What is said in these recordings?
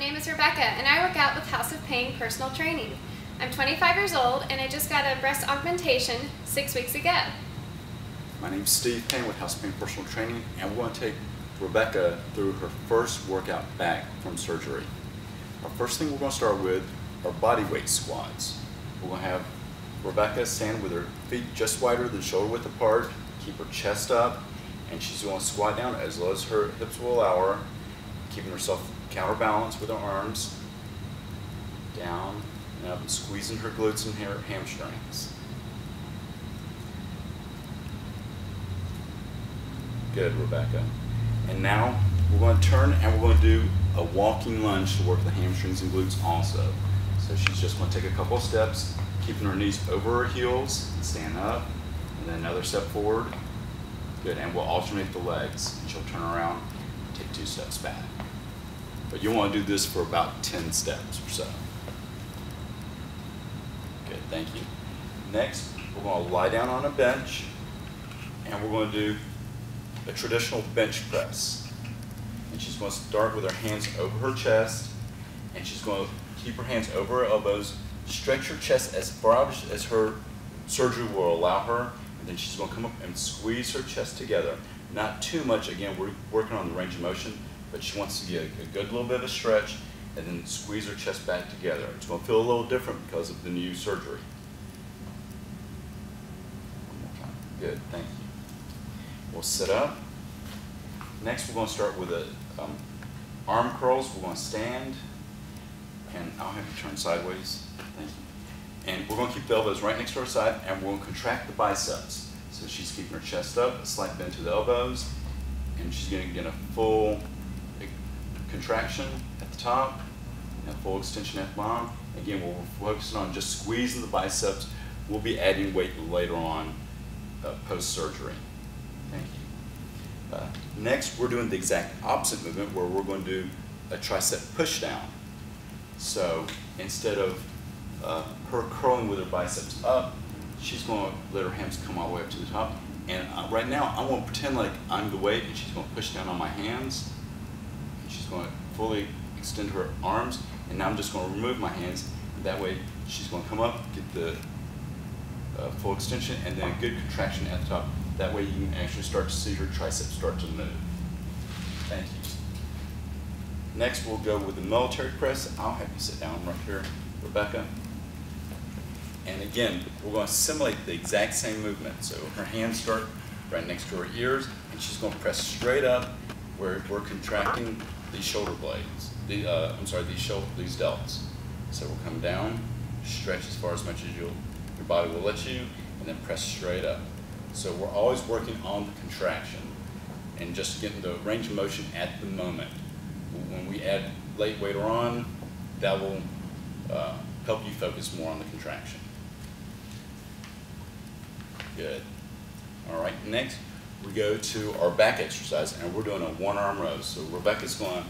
name is Rebecca, and I work out with House of Payne Personal Training. I'm 25 years old, and I just got a breast augmentation 6 weeks ago. My name's Steve Payne with House of Payne Personal Training, and we're going to take Rebecca through her first workout back from surgery. Our first thing we're going to start with are body weight squats. We're going to have Rebecca stand with her feet just wider than shoulder width apart, keep her chest up, and she's going to squat down as low as her hips will allow her, keeping herself counterbalanced with her arms down and up, and squeezing her glutes and her hamstrings. Good, Rebecca. And now we're going to turn and we're going to do a walking lunge to work the hamstrings and glutes also. So she's just going to take a couple of steps, keeping her knees over her heels, stand up, and then another step forward. Good, and we'll alternate the legs. And she'll turn around and take 2 steps back. But you want to do this for about 10 steps or so. Good, thank you. Next, we're going to lie down on a bench, and we're going to do a traditional bench press. And she's going to start with her hands over her chest, and she's going to keep her hands over her elbows, stretch her chest as far out as her surgery will allow her, and then she's going to come up and squeeze her chest together. Not too much, again, we're working on the range of motion, but she wants to get a good little bit of a stretch and then squeeze her chest back together. It's going to feel a little different because of the new surgery. One more time. Good, thank you. We'll sit up. Next, we're going to start with the arm curls. We're going to stand, and I'll have you turn sideways. Thank you. And we're going to keep the elbows right next to our side, and we're going to contract the biceps. So she's keeping her chest up, a slight bend to the elbows, and she's going to get a full contraction at the top and a full extension at the bottom. Again, we're focusing on just squeezing the biceps. We'll be adding weight later on post-surgery. Thank you. Next, we're doing the exact opposite movement where we're going to do a tricep push down. So instead of her curling with her biceps up, she's going to let her hands come all the way up to the top. And right now, I'm going to pretend like I'm the weight, and she's going to push down on my hands. And she's going to fully extend her arms, and now I'm just going to remove my hands. And that way, she's going to come up, get the full extension, and then a good contraction at the top. That way, you can actually start to see her triceps start to move. Thank you. Next, we'll go with the military press. I'll have you sit down right here, Rebecca. And again, we're going to simulate the exact same movement. So her hands start right next to her ears, and she's going to press straight up where we're contracting these shoulder blades. These delts. So we'll come down, stretch as far as much as your body will let you, and then press straight up. So we're always working on the contraction and just getting the range of motion at the moment. When we add later on, that will help you focus more on the contraction. Good. All right, next we go to our back exercise, and we're doing a 1-arm row. So Rebecca's going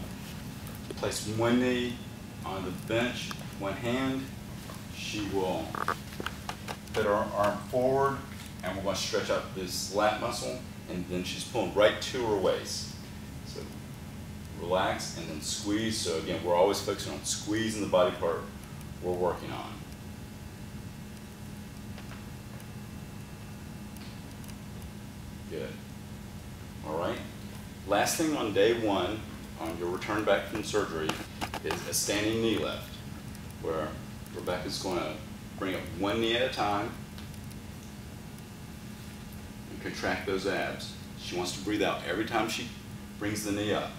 to place one knee on the bench, one hand. She will put her arm forward, and we're going to stretch out this lat muscle, and then she's pulling right to her waist. So relax and then squeeze. So again, we're always focusing on squeezing the body part we're working on. Good. All right. Last thing on day 1, on your return back from surgery, is a standing knee lift, where Rebecca's going to bring up one knee at a time and contract those abs. She wants to breathe out every time she brings the knee up.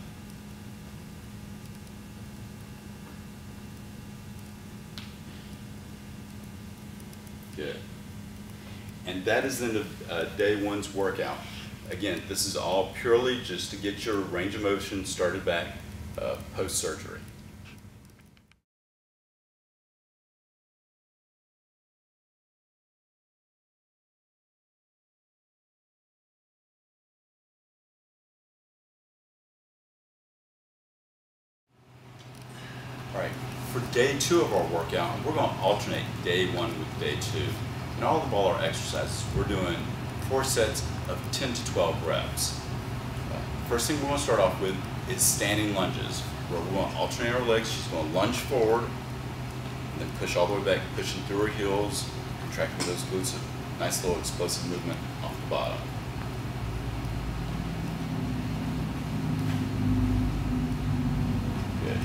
Good. And that is the end of day 1's workout. Again, this is all purely just to get your range of motion started back post-surgery. All right, for day 2 of our workout, we're going to alternate day 1 with day 2. In all of our exercises, we're doing 4 sets of 10 to 12 reps. First thing we're going to start off with is standing lunges, where we're going to alternate our legs. She's going to lunge forward, and then push all the way back, pushing through her heels, contracting those glutes. Nice little explosive movement off the bottom. Good.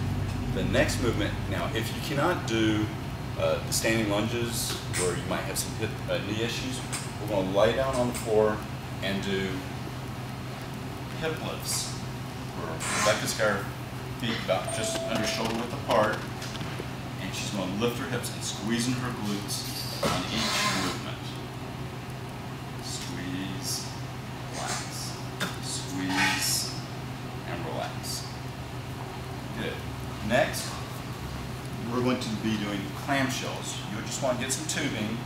The next movement, now if you cannot do the standing lunges where you might have some hip, knee issues, we're going to lay down on the floor and do hip lifts. Where Rebecca's got her feet about just under shoulder width apart, and she's going to lift her hips and squeezing her glutes on each movement. Squeeze, relax, squeeze, and relax. Good. Next, we're going to be doing clamshells. You just want to get some tubing,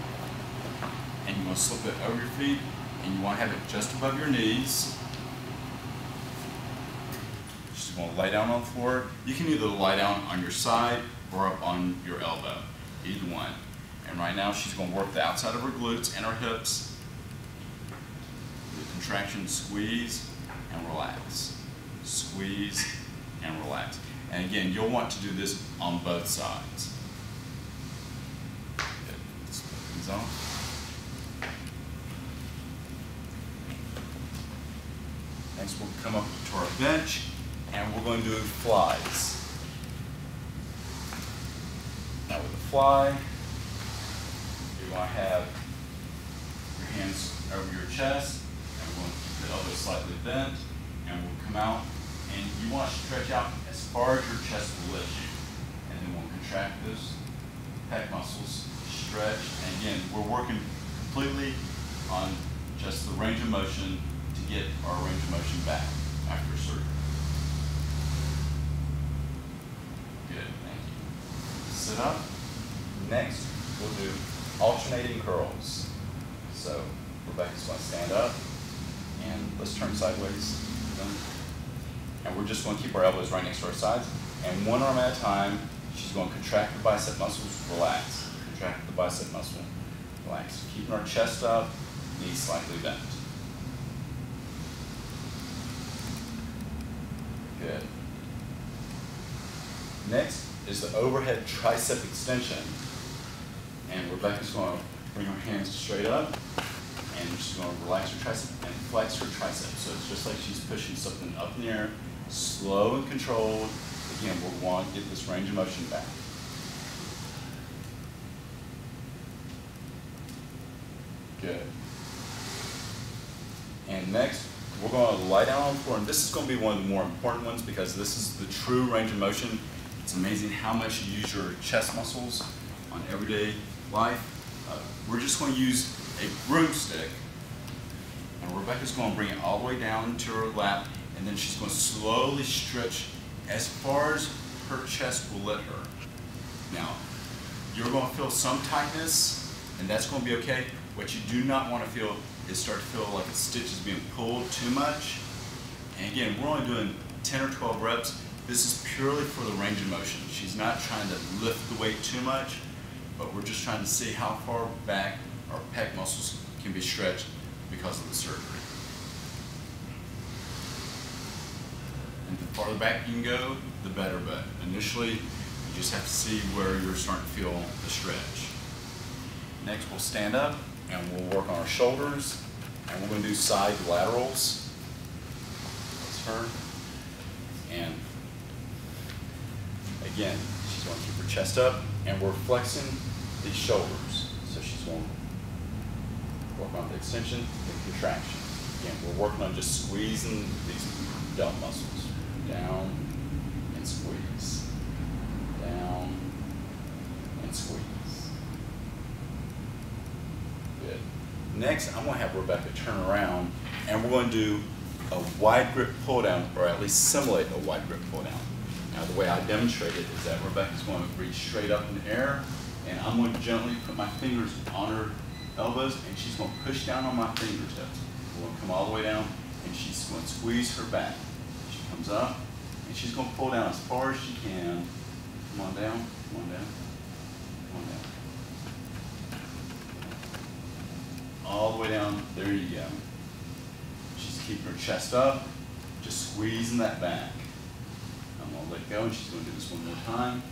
and you want to slip it over your feet, and you want to have it just above your knees. Just going to lay down on the floor. You can either lie down on your side or up on your elbow, either one. And right now she's going to work the outside of her glutes and her hips. The contraction, squeeze and relax. Squeeze and relax. And again, you'll want to do this on both sides. Good. Let's put these on. Next we'll come up to our bench and we're going to do flies. Now with the fly, you're going to have your hands over your chest, and we're going to keep the elbows slightly bent, and we'll come out, and you want to stretch out as far as your chest will lift you. And then we'll contract those pec muscles, stretch, and again, we're working completely on just the range of motion to get our range of motion back after surgery. Good, thank you. Sit up. Next, we'll do alternating curls. So Rebecca's going to stand up, and let's turn sideways. And we're just going to keep our elbows right next to our sides. And one arm at a time, she's going to contract the bicep muscles, relax. Contract the bicep muscle, relax. Keeping our chest up, knees slightly bent. Good. Next is the overhead tricep extension. And Rebecca's going to bring her hands straight up, and she's going to relax her tricep and flex her tricep. So it's just like she's pushing something up in the air, slow and controlled. Again, we'll want to get this range of motion back. Good. And next, we're going to lie down on the floor, and this is going to be one of the more important ones because this is the true range of motion. It's amazing how much you use your chest muscles on everyday life. We're just going to use a broomstick, and Rebecca's going to bring it all the way down to her lap, and then she's going to slowly stretch as far as her chest will let her. Now, you're going to feel some tightness, and that's going to be okay. What you do not want to feel is start to feel like a stitch is being pulled too much. And again, we're only doing 10 or 12 reps. This is purely for the range of motion. She's not trying to lift the weight too much, but we're just trying to see how far back our pec muscles can be stretched because of the surgery. And the farther back you can go, the better, but initially, you just have to see where you're starting to feel the stretch. Next, we'll stand up and we'll work on our shoulders, and we're going to do side laterals. That's her. And again, she's going to keep her chest up, and we're flexing these shoulders. So she's going to work on the extension and contraction. Again, we're working on just squeezing these delt muscles. Down and squeeze. Down and squeeze. Good. Next, I'm going to have Rebecca turn around, and we're going to do a wide grip pull down, or at least simulate a wide grip pull down. Now, the way I demonstrate it is that Rebecca's going to reach straight up in the air, and I'm going to gently put my fingers on her elbows, and she's going to push down on my fingertips. We're going to come all the way down, and she's going to squeeze her back. She comes up, and she's going to pull down as far as she can. Come on down, come on down, come on down. All the way down, there you go. She's keeping her chest up, just squeezing that back. I'm going to let go, and she's going to do this one more time.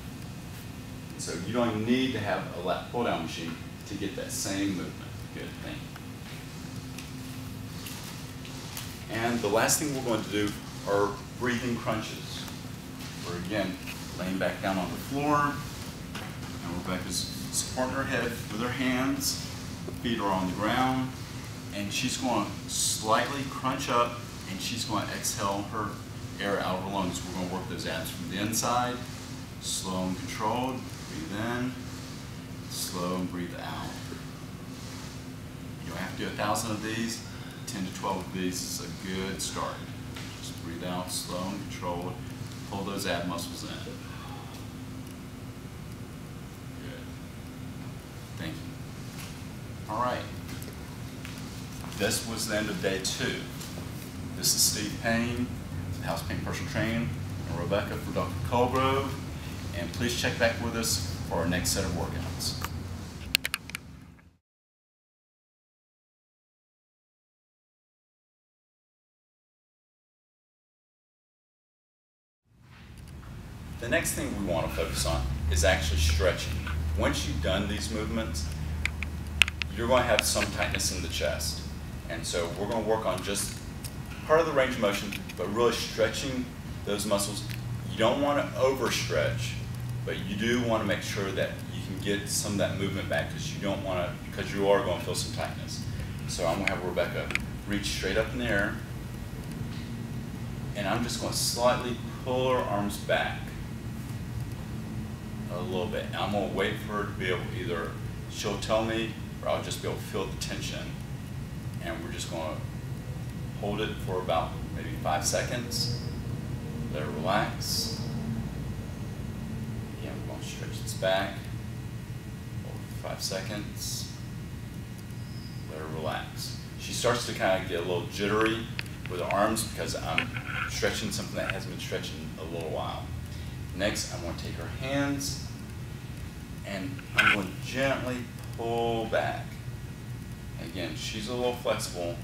And so you don't even need to have a lat pull down machine to get that same movement. Good, thank you. And the last thing we're going to do are breathing crunches. We're again laying back down on the floor, and Rebecca's supporting her head with her hands, feet are on the ground, and she's going to slightly crunch up, and she's going to exhale her air out of her lungs. We're going to work those abs from the inside, slow and controlled. Breathe in, slow and breathe out. You don't have to do 1,000 of these. 10 to 12 of these is a good start. Just breathe out, slow and controlled. Pull those ab muscles in. Good. Thank you. All right. This was the end of day 2. This is Steve Payne, House Payne Personal Training, and Rebecca from Dr. Colgrove. And please check back with us for our next set of workouts. The next thing we want to focus on is actually stretching. Once you've done these movements, you're going to have some tightness in the chest. And so we're going to work on just part of the range of motion, but really stretching those muscles. You don't want to overstretch, but you do want to make sure that you can get some of that movement back, because you don't want to, because you are going to feel some tightness. So I'm going to have Rebecca reach straight up in the air, and I'm just going to slightly pull her arms back a little bit. And I'm going to wait for her to be able to either, she'll tell me, or I'll just be able to feel the tension. And we're just going to hold it for about maybe 5 seconds. Let her relax. Again, we're going to stretch this back. Hold it for 5 seconds. Let her relax. She starts to kind of get a little jittery with her arms because I'm stretching something that hasn't been stretching in a little while. Next, I'm going to take her hands and I'm going to gently pull back. Again, she's a little flexible,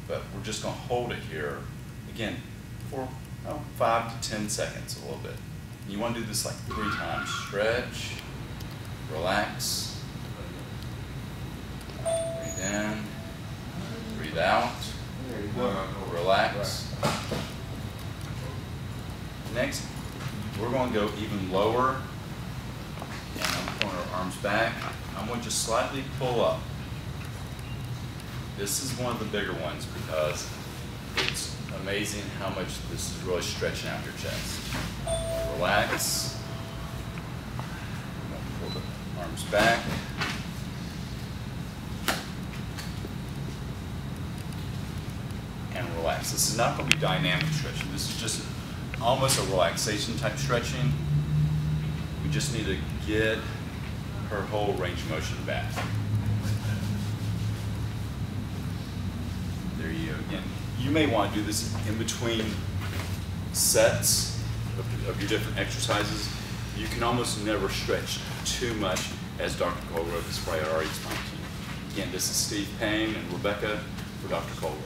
but we're just going to hold it here, again, for 5 to 10 seconds, a little bit. You want to do this like 3 times. Stretch, relax, breathe in, breathe out, relax. Next, we're going to go even lower, and I'm pulling our arms back. I'm going to just slightly pull up. This is one of the bigger ones because it's amazing how much this is really stretching out your chest. Relax. I'm going to pull the arms back. And relax. This is not going to be dynamic stretching. This is just almost a relaxation type stretching. We just need to get her whole range of motion back. There you go again. You may want to do this in between sets of your different exercises. You can almost never stretch too much, as Dr. Colgrove has probably already explained to you. Again, this is Steve Payne and Rebecca for Dr. Colgrove.